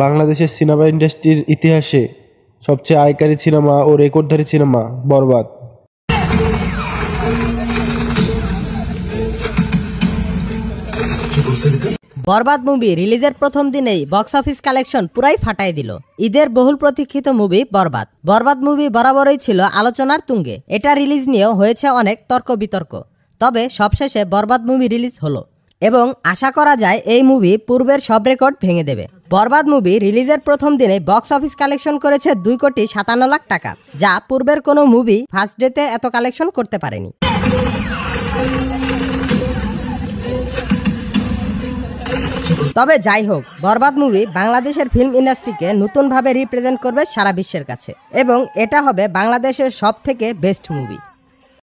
বাংলাদেশের সিনেমা ইন্ডাস্ট্রির ইতিহাসে সবচেয়ে আয়কারী সিনেমা ও রেকর্ডধারী সিনেমা বরবাদ। বরবাদ মুভি রিলিজের প্রথম দিনেই বক্স অফিস কালেকশন পুরাই ফাটাই দিল। ঈদের বহুল প্রতীক্ষিত মুভি বরবাদ। বরবাদ মুভি বরাবরই ছিল আলোচনার তুঙ্গে। এটা রিলিজ নিয়েও হয়েছে অনেক তর্ক বিতর্ক, তবে সবশেষে বরবাদ মুভি রিলিজ হলো এবং আশা করা যায় এই মুভি পূর্বের সব রেকর্ড ভেঙে দেবে। বরবাদ মুভি রিলিজের প্রথম দিনে বক্স অফিস কালেকশন করেছে 2,57,00,000 টাকা, যা পূর্বের কোনো মুভি ফার্স্ট ডেতে এত কালেকশন করতে পারেনি। তবে যাই হোক, বরবাদ মুভি বাংলাদেশের ফিল্ম ইন্ডাস্ট্রিকে নতুনভাবে রিপ্রেজেন্ট করবে সারা বিশ্বের কাছে এবং এটা হবে বাংলাদেশের সবথেকে বেস্ট মুভি।